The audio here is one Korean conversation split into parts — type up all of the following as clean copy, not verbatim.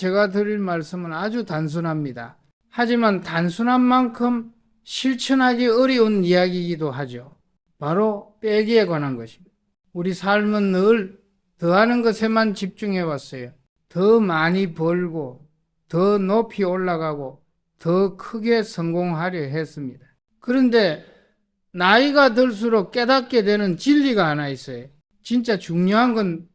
제가 드릴 말씀은 아주 단순합니다. 하지만 단순한 만큼 실천하기 어려운 이야기이기도 하죠. 바로 빼기에 관한 것입니다. 우리 삶은 늘 더하는 것에만 집중해 왔어요. 더 많이 벌고, 더 높이 올라가고, 더 크게 성공하려 했습니다. 그런데 나이가 들수록 깨닫게 되는 진리가 하나 있어요. 진짜 중요한 건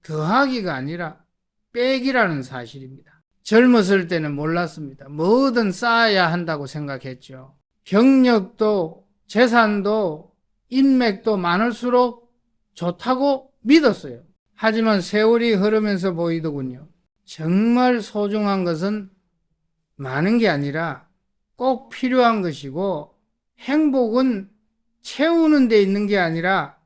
더하기가 아니라 빼기라는 사실입니다. 젊었을 때는 몰랐습니다. 뭐든 쌓아야 한다고 생각했죠. 경력도 재산도 인맥도 많을수록 좋다고 믿었어요. 하지만 세월이 흐르면서 보이더군요. 정말 소중한 것은 많은 게 아니라 꼭 필요한 것이고, 행복은 채우는 데 있는 게 아니라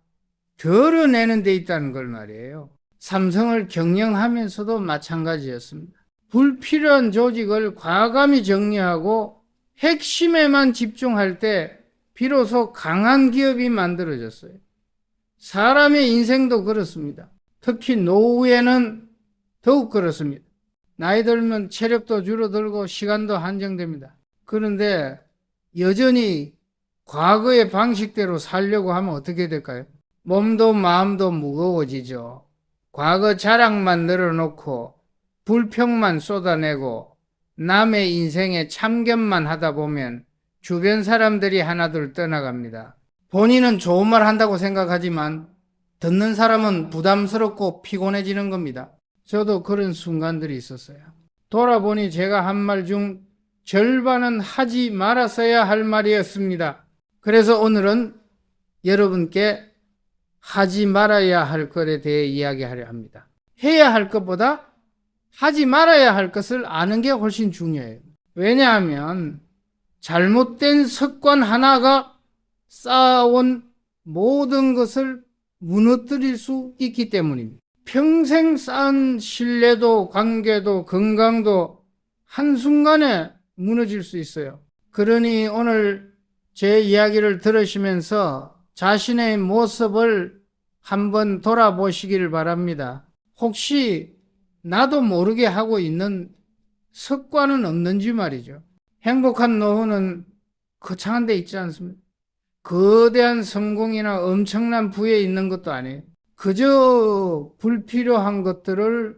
덜어내는 데 있다는 걸 말이에요. 삼성을 경영하면서도 마찬가지였습니다. 불필요한 조직을 과감히 정리하고 핵심에만 집중할 때 비로소 강한 기업이 만들어졌어요. 사람의 인생도 그렇습니다. 특히 노후에는 더욱 그렇습니다. 나이 들면 체력도 줄어들고 시간도 한정됩니다. 그런데 여전히 과거의 방식대로 살려고 하면 어떻게 될까요? 몸도 마음도 무거워지죠. 과거 자랑만 늘어놓고 불평만 쏟아내고 남의 인생에 참견만 하다 보면 주변 사람들이 하나둘 떠나갑니다. 본인은 좋은 말 한다고 생각하지만 듣는 사람은 부담스럽고 피곤해지는 겁니다. 저도 그런 순간들이 있었어요. 돌아보니 제가 한 말 중 절반은 하지 말았어야 할 말이었습니다. 그래서 오늘은 여러분께 하지 말아야 할 것에 대해 이야기하려 합니다. 해야 할 것보다 하지 말아야 할 것을 아는 게 훨씬 중요해요. 왜냐하면 잘못된 습관 하나가 쌓아온 모든 것을 무너뜨릴 수 있기 때문입니다. 평생 쌓은 신뢰도, 관계도, 건강도 한순간에 무너질 수 있어요. 그러니 오늘 제 이야기를 들으시면서 자신의 모습을 한번 돌아보시길 바랍니다. 혹시 나도 모르게 하고 있는 습관은 없는지 말이죠. 행복한 노후는 거창한 데 있지 않습니까? 거대한 성공이나 엄청난 부에 있는 것도 아니에요. 그저 불필요한 것들을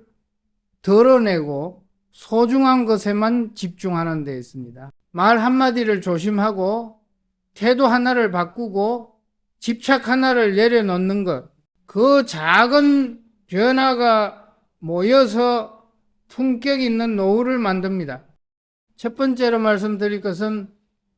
덜어내고 소중한 것에만 집중하는 데 있습니다. 말 한마디를 조심하고 태도 하나를 바꾸고 집착 하나를 내려놓는 것, 그 작은 변화가 모여서 품격 있는 노후를 만듭니다. 첫 번째로 말씀드릴 것은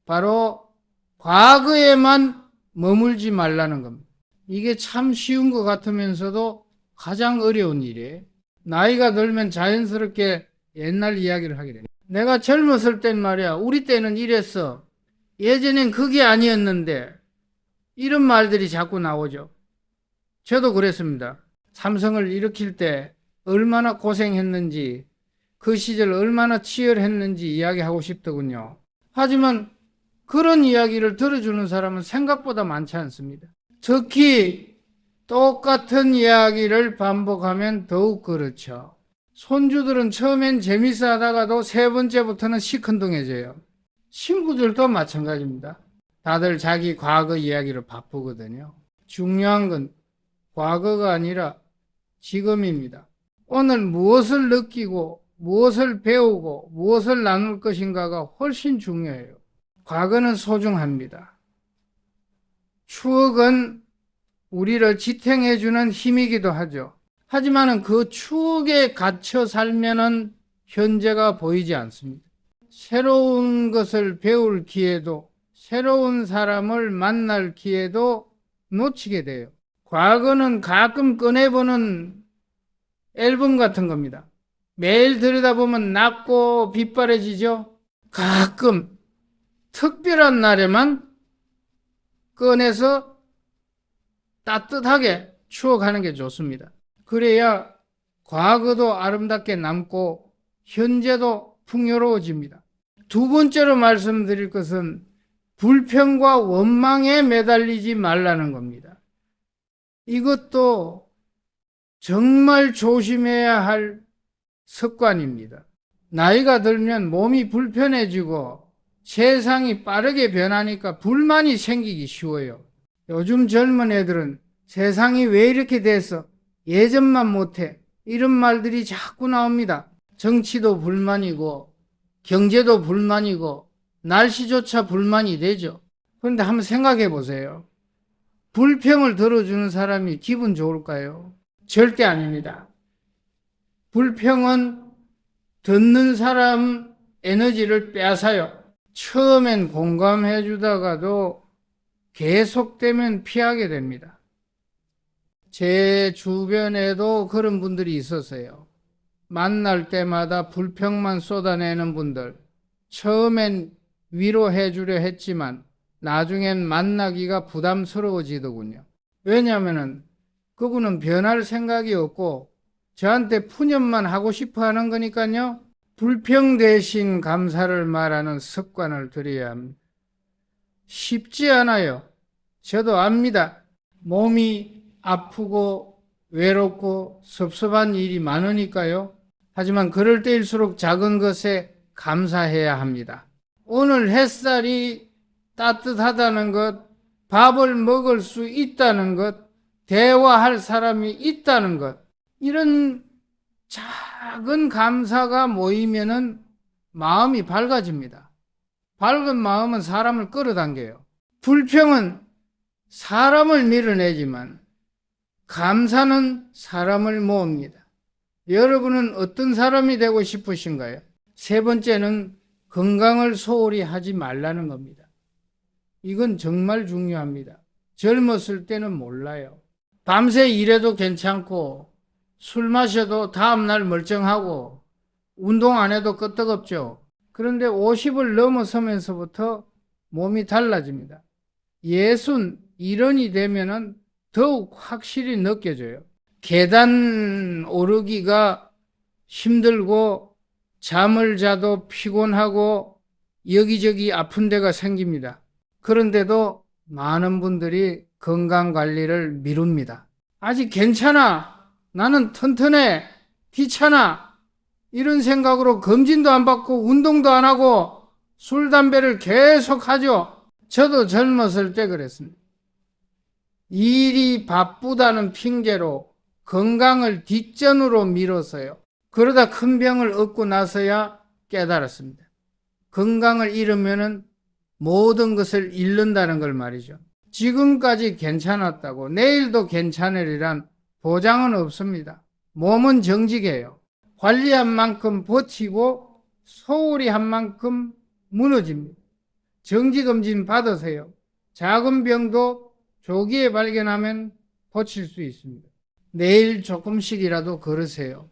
바로 과거에만 머물지 말라는 겁니다. 이게 참 쉬운 것 같으면서도 가장 어려운 일이에요. 나이가 들면 자연스럽게 옛날 이야기를 하게 돼요. 내가 젊었을 땐 말이야, 우리 때는 이랬어. 예전엔 그게 아니었는데, 이런 말들이 자꾸 나오죠. 저도 그랬습니다. 삼성을 일으킬 때 얼마나 고생했는지, 그 시절 얼마나 치열했는지 이야기하고 싶더군요. 하지만 그런 이야기를 들어주는 사람은 생각보다 많지 않습니다. 특히 똑같은 이야기를 반복하면 더욱 그렇죠. 손주들은 처음엔 재밌어 하다가도 세 번째부터는 시큰둥해져요. 친구들도 마찬가지입니다. 다들 자기 과거 이야기로 바쁘거든요. 중요한 건 과거가 아니라 지금입니다. 오늘 무엇을 느끼고 무엇을 배우고 무엇을 나눌 것인가가 훨씬 중요해요. 과거는 소중합니다. 추억은 우리를 지탱해주는 힘이기도 하죠. 하지만 그 추억에 갇혀 살면은 현재가 보이지 않습니다. 새로운 것을 배울 기회도, 새로운 사람을 만날 기회도 놓치게 돼요. 과거는 가끔 꺼내보는 앨범 같은 겁니다. 매일 들여다보면 낫고 빛바래지죠. 가끔 특별한 날에만 꺼내서 따뜻하게 추억하는 게 좋습니다. 그래야 과거도 아름답게 남고 현재도 풍요로워집니다. 두 번째로 말씀드릴 것은 불평과 원망에 매달리지 말라는 겁니다. 이것도 정말 조심해야 할 습관입니다. 나이가 들면 몸이 불편해지고 세상이 빠르게 변하니까 불만이 생기기 쉬워요. 요즘 젊은 애들은 세상이 왜 이렇게 돼서 예전만 못해, 이런 말들이 자꾸 나옵니다. 정치도 불만이고 경제도 불만이고 날씨조차 불만이 되죠. 그런데 한번 생각해 보세요. 불평을 들어주는 사람이 기분 좋을까요? 절대 아닙니다. 불평은 듣는 사람 에너지를 빼앗아요. 처음엔 공감해 주다가도 계속되면 피하게 됩니다. 제 주변에도 그런 분들이 있었어요. 만날 때마다 불평만 쏟아내는 분들. 처음엔 위로해 주려 했지만 나중엔 만나기가 부담스러워지더군요. 왜냐하면 그분은 변할 생각이 없고 저한테 푸념만 하고 싶어 하는 거니까요. 불평 대신 감사를 말하는 습관을 들여야 합니다. 쉽지 않아요. 저도 압니다. 몸이 아프고 외롭고 섭섭한 일이 많으니까요. 하지만 그럴 때일수록 작은 것에 감사해야 합니다. 오늘 햇살이 따뜻하다는 것, 밥을 먹을 수 있다는 것, 대화할 사람이 있다는 것, 이런 작은 감사가 모이면은 마음이 밝아집니다. 밝은 마음은 사람을 끌어당겨요. 불평은 사람을 밀어내지만 감사는 사람을 모읍니다. 여러분은 어떤 사람이 되고 싶으신가요? 세 번째는 건강을 소홀히 하지 말라는 겁니다. 이건 정말 중요합니다. 젊었을 때는 몰라요. 밤새 일해도 괜찮고 술 마셔도 다음날 멀쩡하고 운동 안 해도 끄떡없죠. 그런데 50을 넘어서면서부터 몸이 달라집니다. 60, 70이 되면은 더욱 확실히 느껴져요. 계단 오르기가 힘들고 잠을 자도 피곤하고 여기저기 아픈 데가 생깁니다. 그런데도 많은 분들이 건강관리를 미룹니다. 아직 괜찮아. 나는 튼튼해. 귀찮아. 이런 생각으로 검진도 안 받고 운동도 안 하고 술, 담배를 계속 하죠. 저도 젊었을 때 그랬습니다. 일이 바쁘다는 핑계로 건강을 뒷전으로 미뤘어요. 그러다 큰 병을 얻고 나서야 깨달았습니다. 건강을 잃으면 모든 것을 잃는다는 걸 말이죠. 지금까지 괜찮았다고 내일도 괜찮으리란 보장은 없습니다. 몸은 정직해요. 관리한 만큼 버티고 소홀히 한 만큼 무너집니다. 정기검진 받으세요. 작은 병도 조기에 발견하면 고칠 수 있습니다. 내일 조금씩이라도 걸으세요.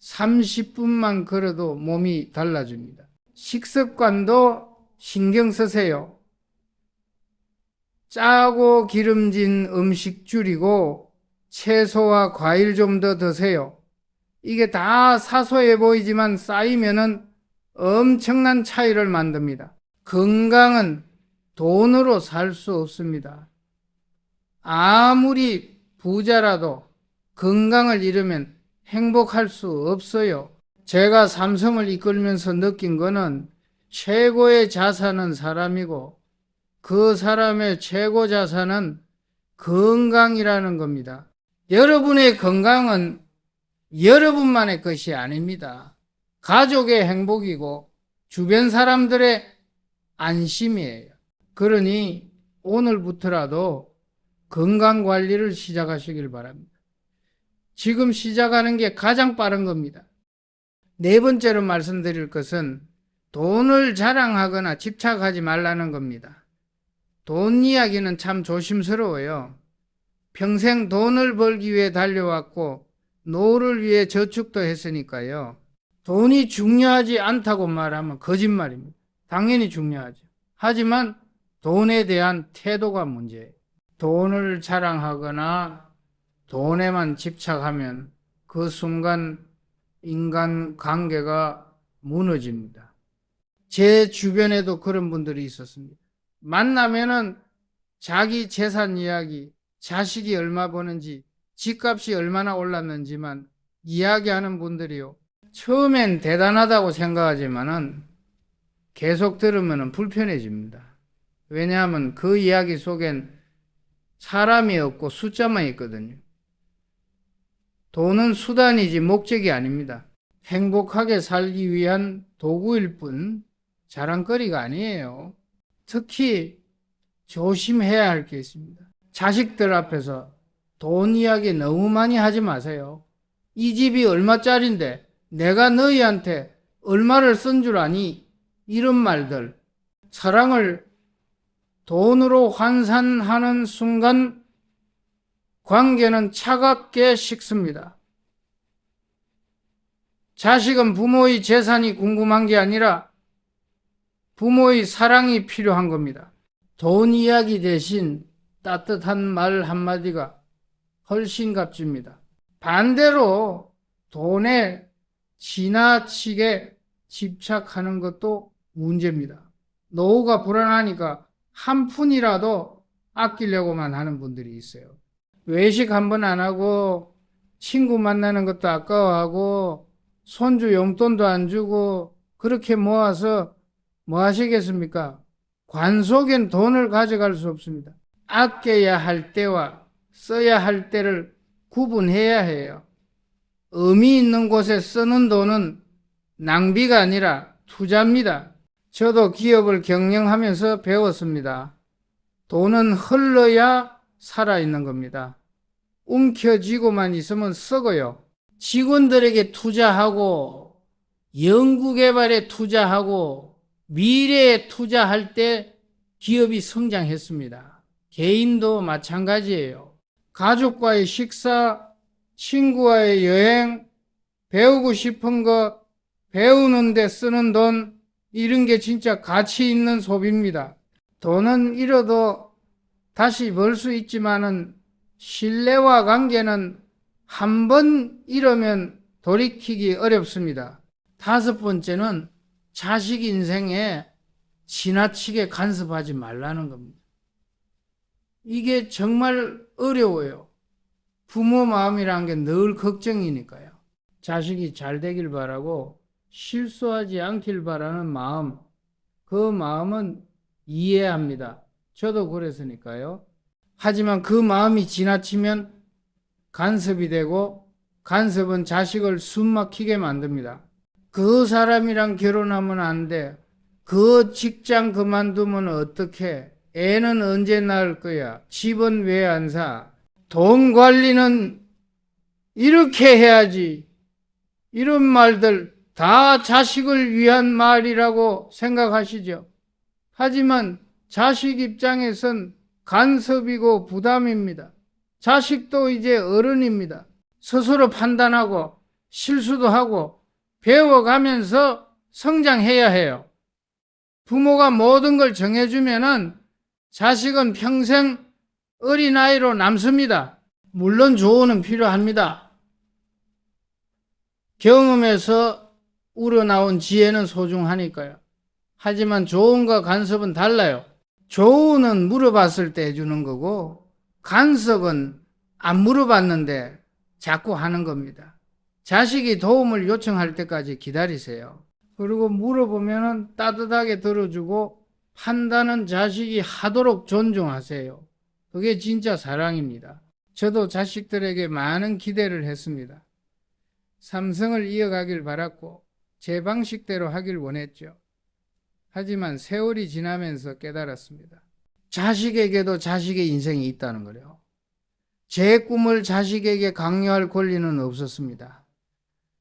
30분만 걸어도 몸이 달라집니다. 식습관도 신경 쓰세요. 짜고 기름진 음식 줄이고 채소와 과일 좀 더 드세요. 이게 다 사소해 보이지만 쌓이면은 엄청난 차이를 만듭니다. 건강은 돈으로 살 수 없습니다. 아무리 부자라도 건강을 잃으면 행복할 수 없어요. 제가 삼성을 이끌면서 느낀 거는 최고의 자산은 사람이고 그 사람의 최고 자산은 건강이라는 겁니다. 여러분의 건강은 여러분만의 것이 아닙니다. 가족의 행복이고 주변 사람들의 안심이에요. 그러니 오늘부터라도 건강관리를 시작하시길 바랍니다. 지금 시작하는 게 가장 빠른 겁니다. 네 번째로 말씀드릴 것은 돈을 자랑하거나 집착하지 말라는 겁니다. 돈 이야기는 참 조심스러워요. 평생 돈을 벌기 위해 달려왔고 노후를 위해 저축도 했으니까요. 돈이 중요하지 않다고 말하면 거짓말입니다. 당연히 중요하죠. 하지만 돈에 대한 태도가 문제예요. 돈을 자랑하거나 돈에만 집착하면 그 순간 인간 관계가 무너집니다. 제 주변에도 그런 분들이 있었습니다. 만나면은 자기 재산 이야기, 자식이 얼마 버는지, 집값이 얼마나 올랐는지만 이야기하는 분들이요. 처음엔 대단하다고 생각하지만은 계속 들으면 불편해집니다. 왜냐하면 그 이야기 속엔 사람이 없고 숫자만 있거든요. 돈은 수단이지 목적이 아닙니다. 행복하게 살기 위한 도구일 뿐 자랑거리가 아니에요. 특히 조심해야 할 게 있습니다. 자식들 앞에서 돈 이야기 너무 많이 하지 마세요. 이 집이 얼마짜린데 내가 너희한테 얼마를 쓴 줄 아니? 이런 말들. 사랑을 돈으로 환산하는 순간 관계는 차갑게 식습니다. 자식은 부모의 재산이 궁금한 게 아니라 부모의 사랑이 필요한 겁니다. 돈 이야기 대신 따뜻한 말 한마디가 훨씬 값집니다. 반대로 돈에 지나치게 집착하는 것도 문제입니다. 노후가 불안하니까 한 푼이라도 아끼려고만 하는 분들이 있어요. 외식 한 번 안 하고 친구 만나는 것도 아까워하고 손주 용돈도 안 주고 그렇게 모아서 뭐 하시겠습니까? 관 속엔 돈을 가져갈 수 없습니다. 아껴야 할 때와 써야 할 때를 구분해야 해요. 의미 있는 곳에 쓰는 돈은 낭비가 아니라 투자입니다. 저도 기업을 경영하면서 배웠습니다. 돈은 흘러야 살아있는 겁니다. 움켜쥐고만 있으면 썩어요. 직원들에게 투자하고 연구개발에 투자하고 미래에 투자할 때 기업이 성장했습니다. 개인도 마찬가지예요. 가족과의 식사, 친구와의 여행, 배우고 싶은 거 배우는 데 쓰는 돈, 이런 게 진짜 가치 있는 소비입니다. 돈은 잃어도 다시 벌 수 있지만은 신뢰와 관계는 한 번 잃으면 돌이키기 어렵습니다. 다섯 번째는 자식 인생에 지나치게 간섭하지 말라는 겁니다. 이게 정말 어려워요. 부모 마음이란 게 늘 걱정이니까요. 자식이 잘 되길 바라고 실수하지 않길 바라는 마음, 그 마음은 이해합니다. 저도 그랬으니까요. 하지만 그 마음이 지나치면 간섭이 되고 간섭은 자식을 숨막히게 만듭니다. 그 사람이랑 결혼하면 안 돼. 그 직장 그만두면 어떡해? 애는 언제 낳을 거야? 집은 왜 안 사? 돈 관리는 이렇게 해야지. 이런 말들 다 자식을 위한 말이라고 생각하시죠? 하지만 자식 입장에선 간섭이고 부담입니다. 자식도 이제 어른입니다. 스스로 판단하고 실수도 하고 배워가면서 성장해야 해요. 부모가 모든 걸 정해주면은 자식은 평생 어린아이로 남습니다. 물론 조언은 필요합니다. 경험에서 우러나온 지혜는 소중하니까요. 하지만 조언과 간섭은 달라요. 조언은 물어봤을 때 해주는 거고 간섭은 안 물어봤는데 자꾸 하는 겁니다. 자식이 도움을 요청할 때까지 기다리세요. 그리고 물어보면 따뜻하게 들어주고 판단은 자식이 하도록 존중하세요. 그게 진짜 사랑입니다. 저도 자식들에게 많은 기대를 했습니다. 삼성을 이어가길 바랐고 제 방식대로 하길 원했죠. 하지만 세월이 지나면서 깨달았습니다. 자식에게도 자식의 인생이 있다는 거예요. 제 꿈을 자식에게 강요할 권리는 없었습니다.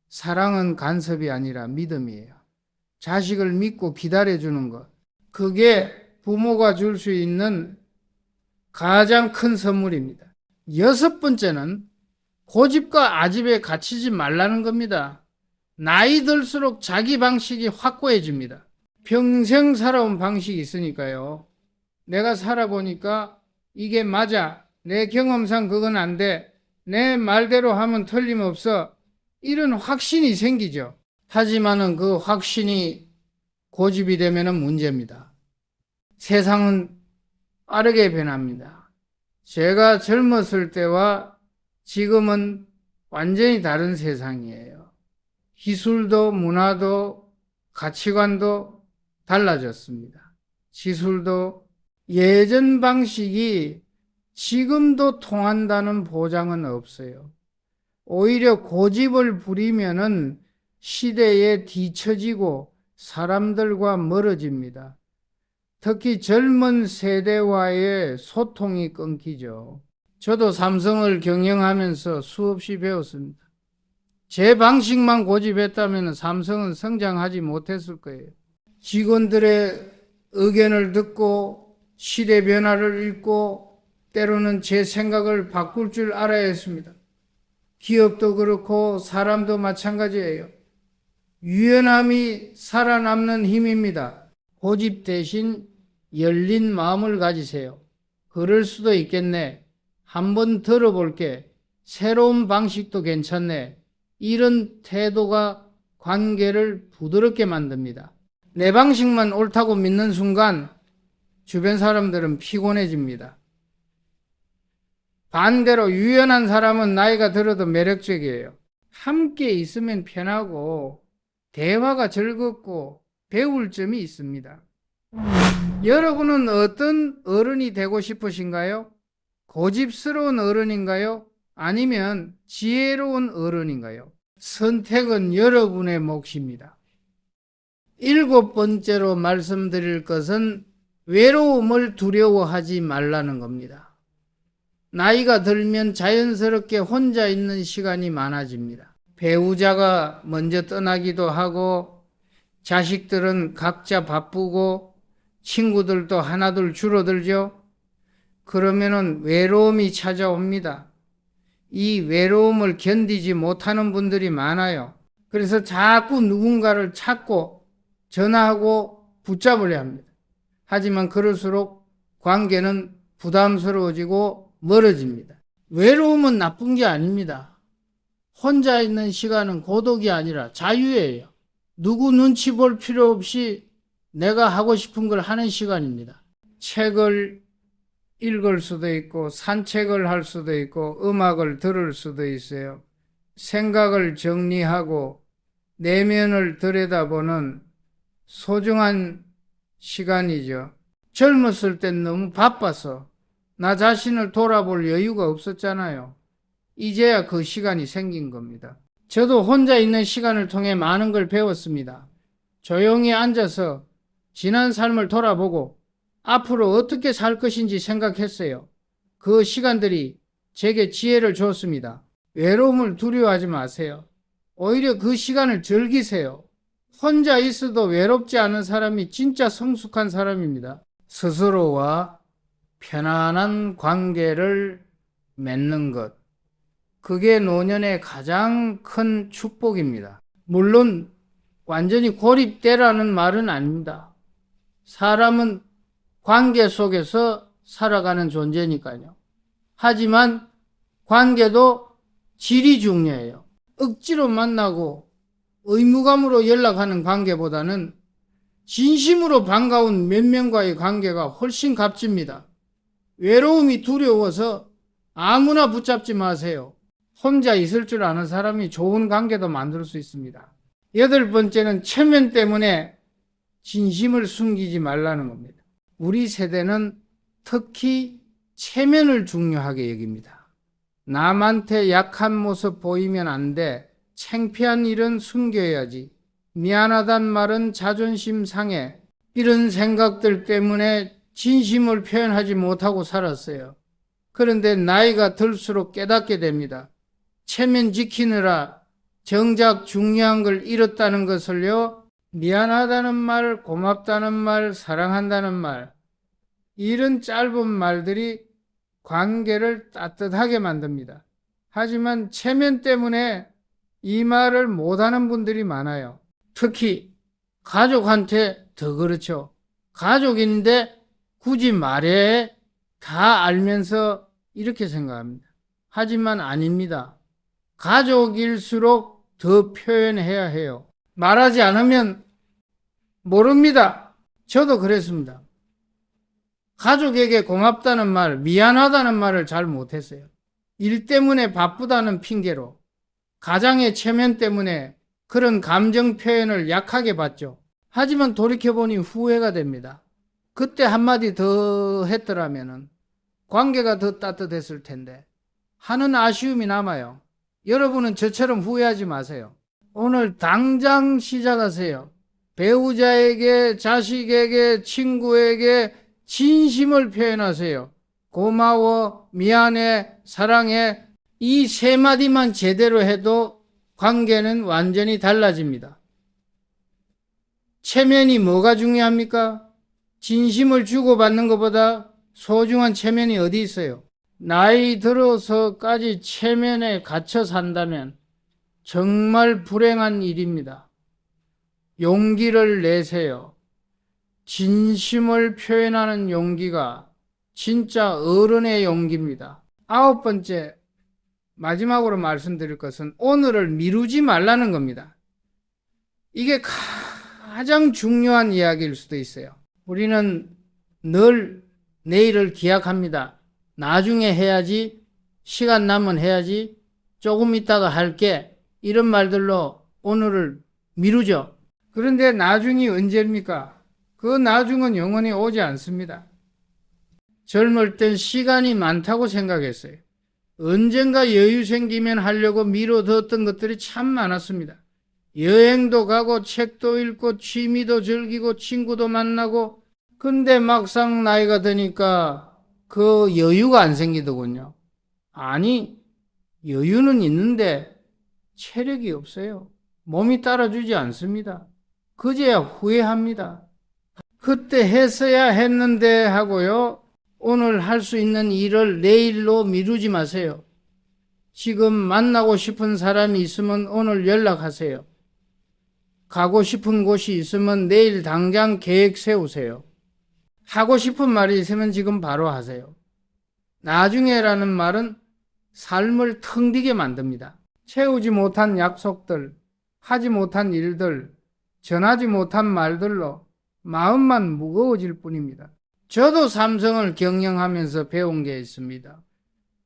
사랑은 간섭이 아니라 믿음이에요. 자식을 믿고 기다려주는 것, 그게 부모가 줄 수 있는 가장 큰 선물입니다. 여섯 번째는 고집과 아집에 갇히지 말라는 겁니다. 나이 들수록 자기 방식이 확고해집니다. 평생 살아온 방식이 있으니까요. 내가 살아보니까 이게 맞아. 내 경험상 그건 안 돼. 내 말대로 하면 틀림없어. 이런 확신이 생기죠. 하지만은 그 확신이 고집이 되면은 문제입니다. 세상은 빠르게 변합니다. 제가 젊었을 때와 지금은 완전히 다른 세상이에요. 기술도 문화도 가치관도 달라졌습니다. 지술도 예전 방식이 지금도 통한다는 보장은 없어요. 오히려 고집을 부리면은 시대에 뒤처지고 사람들과 멀어집니다. 특히 젊은 세대와의 소통이 끊기죠. 저도 삼성을 경영하면서 수없이 배웠습니다. 제 방식만 고집했다면 삼성은 성장하지 못했을 거예요. 직원들의 의견을 듣고 시대 변화를 읽고 때로는 제 생각을 바꿀 줄 알아야 했습니다. 기업도 그렇고 사람도 마찬가지예요. 유연함이 살아남는 힘입니다. 고집 대신 열린 마음을 가지세요. 그럴 수도 있겠네. 한번 들어볼게. 새로운 방식도 괜찮네. 이런 태도가 관계를 부드럽게 만듭니다. 내 방식만 옳다고 믿는 순간 주변 사람들은 피곤해집니다. 반대로 유연한 사람은 나이가 들어도 매력적이에요. 함께 있으면 편하고 대화가 즐겁고 배울 점이 있습니다. 여러분은 어떤 어른이 되고 싶으신가요? 고집스러운 어른인가요? 아니면 지혜로운 어른인가요? 선택은 여러분의 몫입니다. 7번째로 말씀드릴 것은 외로움을 두려워하지 말라는 겁니다. 나이가 들면 자연스럽게 혼자 있는 시간이 많아집니다. 배우자가 먼저 떠나기도 하고 자식들은 각자 바쁘고 친구들도 하나둘 줄어들죠. 그러면은 외로움이 찾아옵니다. 이 외로움을 견디지 못하는 분들이 많아요. 그래서 자꾸 누군가를 찾고 전화하고 붙잡으려 합니다. 하지만 그럴수록 관계는 부담스러워지고 멀어집니다. 외로움은 나쁜 게 아닙니다. 혼자 있는 시간은 고독이 아니라 자유예요. 누구 눈치 볼 필요 없이 내가 하고 싶은 걸 하는 시간입니다. 책을 읽을 수도 있고 산책을 할 수도 있고 음악을 들을 수도 있어요. 생각을 정리하고 내면을 들여다보는 소중한 시간이죠. 젊었을 땐 너무 바빠서 나 자신을 돌아볼 여유가 없었잖아요. 이제야 그 시간이 생긴 겁니다. 저도 혼자 있는 시간을 통해 많은 걸 배웠습니다. 조용히 앉아서 지난 삶을 돌아보고 앞으로 어떻게 살 것인지 생각했어요. 그 시간들이 제게 지혜를 줬습니다. 외로움을 두려워하지 마세요. 오히려 그 시간을 즐기세요. 혼자 있어도 외롭지 않은 사람이 진짜 성숙한 사람입니다. 스스로와 편안한 관계를 맺는 것. 그게 노년의 가장 큰 축복입니다. 물론 완전히 고립되라는 말은 아닙니다. 사람은 관계 속에서 살아가는 존재니까요. 하지만 관계도 질이 중요해요. 억지로 만나고 의무감으로 연락하는 관계보다는 진심으로 반가운 몇 명과의 관계가 훨씬 값집니다. 외로움이 두려워서 아무나 붙잡지 마세요. 혼자 있을 줄 아는 사람이 좋은 관계도 만들 수 있습니다. 8번째는 체면 때문에 진심을 숨기지 말라는 겁니다. 우리 세대는 특히 체면을 중요하게 여깁니다. 남한테 약한 모습 보이면 안 돼. 창피한 일은 숨겨야지. 미안하단 말은 자존심 상해. 이런 생각들 때문에 진심을 표현하지 못하고 살았어요. 그런데 나이가 들수록 깨닫게 됩니다. 체면 지키느라 정작 중요한 걸 잃었다는 것을요. 미안하다는 말, 고맙다는 말, 사랑한다는 말, 이런 짧은 말들이 관계를 따뜻하게 만듭니다. 하지만 체면 때문에 이 말을 못하는 분들이 많아요. 특히 가족한테 더 그렇죠. 가족인데 굳이 말해 다 알면서 이렇게 생각합니다. 하지만 아닙니다. 가족일수록 더 표현해야 해요. 말하지 않으면 모릅니다. 저도 그랬습니다. 가족에게 고맙다는 말, 미안하다는 말을 잘 못했어요. 일 때문에 바쁘다는 핑계로 가장의 체면 때문에 그런 감정 표현을 약하게 봤죠. 하지만 돌이켜보니 후회가 됩니다. 그때 한마디 더 했더라면 관계가 더 따뜻했을 텐데 하는 아쉬움이 남아요. 여러분은 저처럼 후회하지 마세요. 오늘 당장 시작하세요. 배우자에게, 자식에게, 친구에게 진심을 표현하세요. 고마워, 미안해, 사랑해. 이 세 마디만 제대로 해도 관계는 완전히 달라집니다. 체면이 뭐가 중요합니까? 진심을 주고받는 것보다 소중한 체면이 어디 있어요? 나이 들어서까지 체면에 갇혀 산다면 정말 불행한 일입니다. 용기를 내세요. 진심을 표현하는 용기가 진짜 어른의 용기입니다. 9번째, 마지막으로 말씀드릴 것은 오늘을 미루지 말라는 겁니다. 이게 가장 중요한 이야기일 수도 있어요. 우리는 늘 내일을 기약합니다. 나중에 해야지, 시간 나면 해야지, 조금 있다가 할게, 이런 말들로 오늘을 미루죠. 그런데 나중이 언제입니까? 그 나중은 영원히 오지 않습니다. 젊을 땐 시간이 많다고 생각했어요. 언젠가 여유 생기면 하려고 미뤄뒀던 것들이 참 많았습니다. 여행도 가고 책도 읽고 취미도 즐기고 친구도 만나고. 근데 막상 나이가 드니까 그 여유가 안 생기더군요. 아니, 여유는 있는데 체력이 없어요. 몸이 따라주지 않습니다. 그제야 후회합니다. 그때 했어야 했는데 하고요. 오늘 할 수 있는 일을 내일로 미루지 마세요. 지금 만나고 싶은 사람이 있으면 오늘 연락하세요. 가고 싶은 곳이 있으면 내일 당장 계획 세우세요. 하고 싶은 말이 있으면 지금 바로 하세요. 나중에라는 말은 삶을 텅 비게 만듭니다. 채우지 못한 약속들, 하지 못한 일들, 전하지 못한 말들로 마음만 무거워질 뿐입니다. 저도 삼성을 경영하면서 배운 게 있습니다.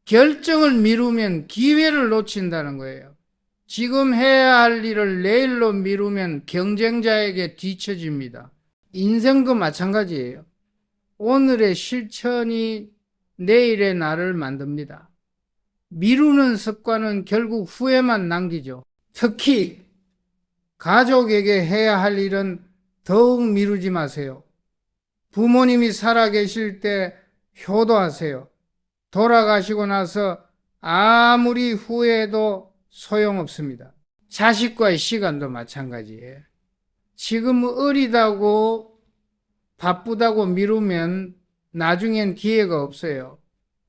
결정을 미루면 기회를 놓친다는 거예요. 지금 해야 할 일을 내일로 미루면 경쟁자에게 뒤처집니다. 인생도 마찬가지예요. 오늘의 실천이 내일의 나를 만듭니다. 미루는 습관은 결국 후회만 남기죠. 특히 가족에게 해야 할 일은 더욱 미루지 마세요. 부모님이 살아계실 때 효도하세요. 돌아가시고 나서 아무리 후회해도 소용없습니다. 자식과의 시간도 마찬가지예요. 지금 어리다고 바쁘다고 미루면 나중엔 기회가 없어요.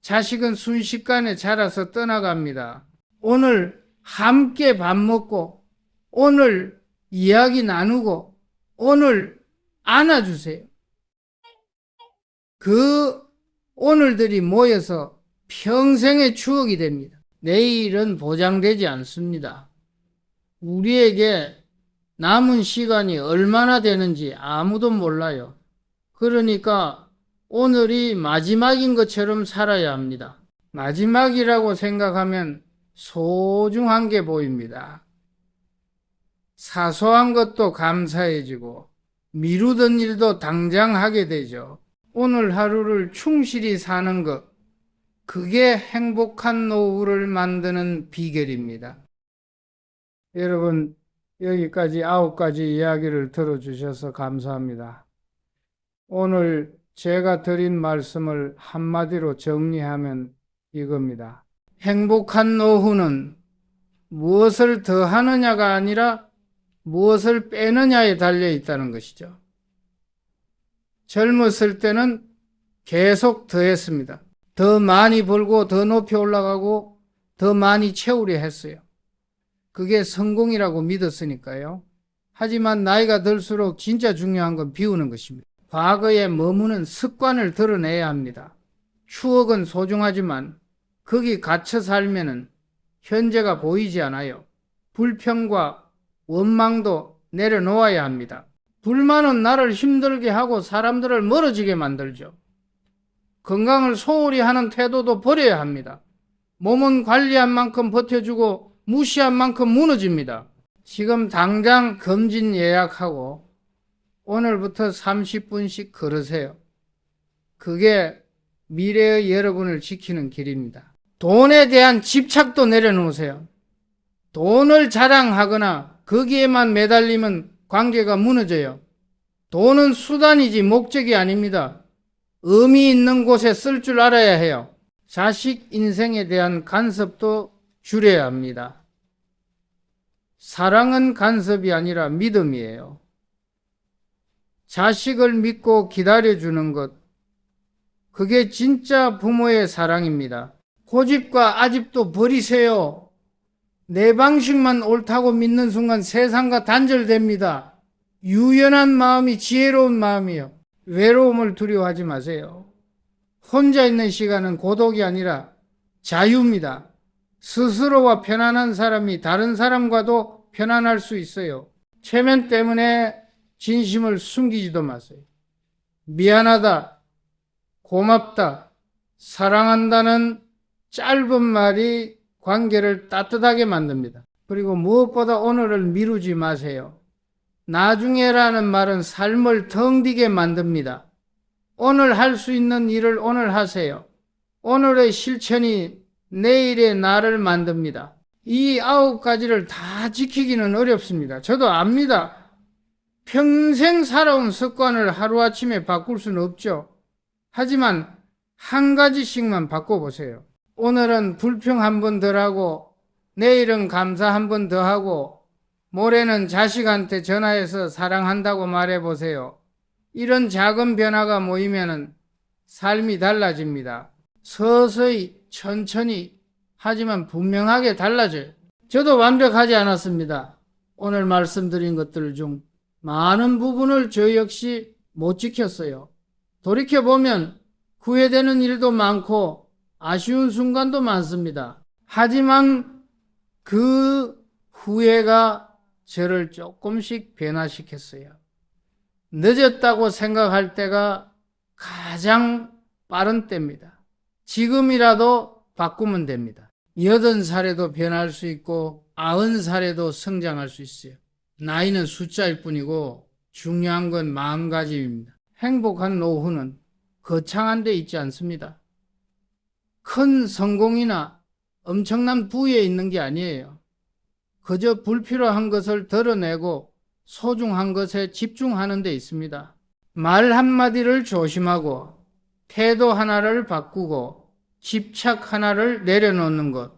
자식은 순식간에 자라서 떠나갑니다. 오늘 함께 밥 먹고, 오늘 이야기 나누고, 오늘 안아주세요. 그 오늘들이 모여서 평생의 추억이 됩니다. 내일은 보장되지 않습니다. 우리에게 남은 시간이 얼마나 되는지 아무도 몰라요. 그러니까 오늘이 마지막인 것처럼 살아야 합니다. 마지막이라고 생각하면 소중한 게 보입니다. 사소한 것도 감사해지고 미루던 일도 당장 하게 되죠. 오늘 하루를 충실히 사는 것, 그게 행복한 노후를 만드는 비결입니다. 여러분, 여기까지 9가지 이야기를 들어주셔서 감사합니다. 오늘 제가 드린 말씀을 한마디로 정리하면 이겁니다. 행복한 노후는 무엇을 더하느냐가 아니라 무엇을 빼느냐에 달려 있다는 것이죠. 젊었을 때는 계속 더했습니다. 더 많이 벌고 더 높이 올라가고 더 많이 채우려 했어요. 그게 성공이라고 믿었으니까요. 하지만 나이가 들수록 진짜 중요한 건 비우는 것입니다. 과거에 머무는 습관을 드러내야 합니다. 추억은 소중하지만 거기 갇혀 살면은 현재가 보이지 않아요. 불평과 원망도 내려놓아야 합니다. 불만은 나를 힘들게 하고 사람들을 멀어지게 만들죠. 건강을 소홀히 하는 태도도 버려야 합니다. 몸은 관리한 만큼 버텨주고 무시한 만큼 무너집니다. 지금 당장 검진 예약하고 오늘부터 30분씩 걸으세요. 그게 미래의 여러분을 지키는 길입니다. 돈에 대한 집착도 내려놓으세요. 돈을 자랑하거나 거기에만 매달리면 관계가 무너져요. 돈은 수단이지 목적이 아닙니다. 의미 있는 곳에 쓸 줄 알아야 해요. 자식 인생에 대한 간섭도 줄여야 합니다. 사랑은 간섭이 아니라 믿음이에요. 자식을 믿고 기다려주는 것, 그게 진짜 부모의 사랑입니다. 고집과 아집도 버리세요. 내 방식만 옳다고 믿는 순간 세상과 단절됩니다. 유연한 마음이 지혜로운 마음이요. 외로움을 두려워하지 마세요. 혼자 있는 시간은 고독이 아니라 자유입니다. 스스로와 편안한 사람이 다른 사람과도 편안할 수 있어요. 체면 때문에 진심을 숨기지도 마세요. 미안하다, 고맙다, 사랑한다는 짧은 말이 관계를 따뜻하게 만듭니다. 그리고 무엇보다 오늘을 미루지 마세요. 나중에라는 말은 삶을 텅비게 만듭니다. 오늘 할 수 있는 일을 오늘 하세요. 오늘의 실천이 내일의 나를 만듭니다. 이 9가지를 다 지키기는 어렵습니다. 저도 압니다. 평생 살아온 습관을 하루아침에 바꿀 수는 없죠. 하지만 한 가지씩만 바꿔보세요. 오늘은 불평 한 번 덜 하고 내일은 감사 한 번 더 하고 모레는 자식한테 전화해서 사랑한다고 말해보세요. 이런 작은 변화가 모이면 삶이 달라집니다. 서서히 천천히 하지만 분명하게 달라져요. 저도 완벽하지 않았습니다. 오늘 말씀드린 것들 중 많은 부분을 저 역시 못 지켰어요. 돌이켜보면 후회되는 일도 많고 아쉬운 순간도 많습니다. 하지만 그 후회가 저를 조금씩 변화시켰어요. 늦었다고 생각할 때가 가장 빠른 때입니다. 지금이라도 바꾸면 됩니다. 80살에도 변할 수 있고 90살에도 성장할 수 있어요. 나이는 숫자일 뿐이고 중요한 건 마음가짐입니다. 행복한 노후는 거창한 데 있지 않습니다. 큰 성공이나 엄청난 부에 있는 게 아니에요. 그저 불필요한 것을 덜어내고 소중한 것에 집중하는 데 있습니다. 말 한마디를 조심하고 태도 하나를 바꾸고 집착 하나를 내려놓는 것,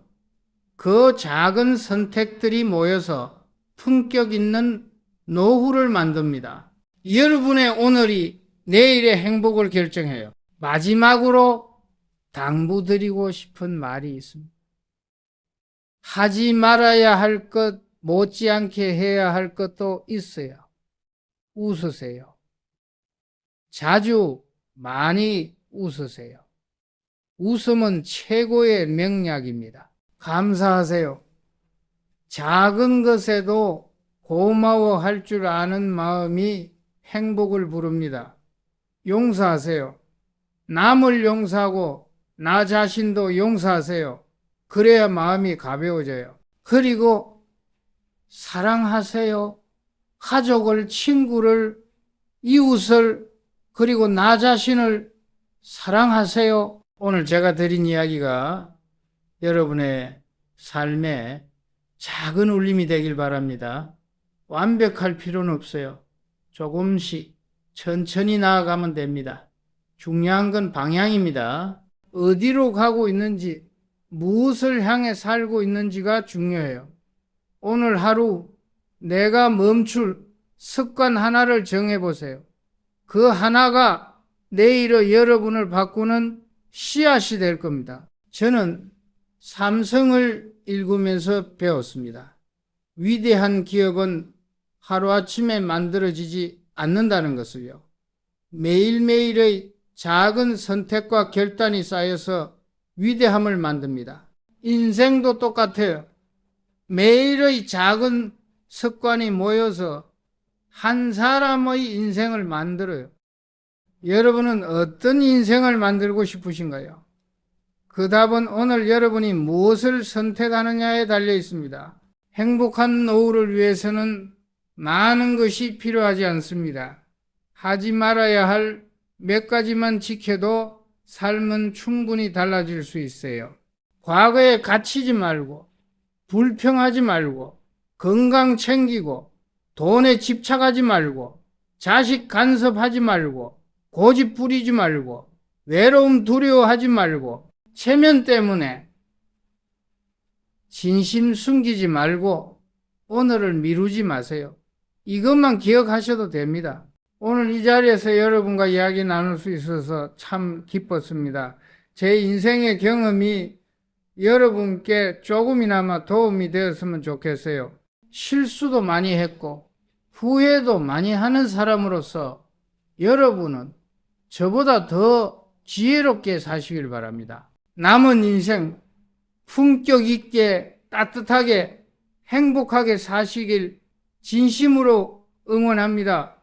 그 작은 선택들이 모여서 품격 있는 노후를 만듭니다. 여러분의 오늘이 내일의 행복을 결정해요. 마지막으로 당부드리고 싶은 말이 있습니다. 하지 말아야 할 것, 못지않게 해야 할 것도 있어요. 웃으세요. 자주 많이 웃으세요. 웃음은 최고의 명약입니다. 감사하세요. 작은 것에도 고마워할 줄 아는 마음이 행복을 부릅니다. 용서하세요. 남을 용서하고 나 자신도 용서하세요. 그래야 마음이 가벼워져요. 그리고 사랑하세요. 가족을, 친구를, 이웃을, 그리고 나 자신을 사랑하세요. 오늘 제가 드린 이야기가 여러분의 삶에 작은 울림이 되길 바랍니다. 완벽할 필요는 없어요. 조금씩 천천히 나아가면 됩니다. 중요한 건 방향입니다. 어디로 가고 있는지, 무엇을 향해 살고 있는지가 중요해요. 오늘 하루 내가 멈출 습관 하나를 정해보세요. 그 하나가 내일의 여러분을 바꾸는 씨앗이 될 겁니다. 저는 삼성을 읽으면서 배웠습니다. 위대한 기업은 하루아침에 만들어지지 않는다는 것을요. 매일매일의 작은 선택과 결단이 쌓여서 위대함을 만듭니다. 인생도 똑같아요. 매일의 작은 습관이 모여서 한 사람의 인생을 만들어요. 여러분은 어떤 인생을 만들고 싶으신가요? 그 답은 오늘 여러분이 무엇을 선택하느냐에 달려 있습니다. 행복한 노후를 위해서는 많은 것이 필요하지 않습니다. 하지 말아야 할 몇 가지만 지켜도 삶은 충분히 달라질 수 있어요. 과거에 갇히지 말고, 불평하지 말고, 건강 챙기고, 돈에 집착하지 말고, 자식 간섭하지 말고, 고집 부리지 말고, 외로움 두려워하지 말고, 체면 때문에 진심 숨기지 말고 오늘을 미루지 마세요. 이것만 기억하셔도 됩니다. 오늘 이 자리에서 여러분과 이야기 나눌 수 있어서 참 기뻤습니다. 제 인생의 경험이 여러분께 조금이나마 도움이 되었으면 좋겠어요. 실수도 많이 했고 후회도 많이 하는 사람으로서 여러분은 저보다 더 지혜롭게 사시길 바랍니다. 남은 인생 품격 있게 따뜻하게 행복하게 사시길 진심으로 응원합니다.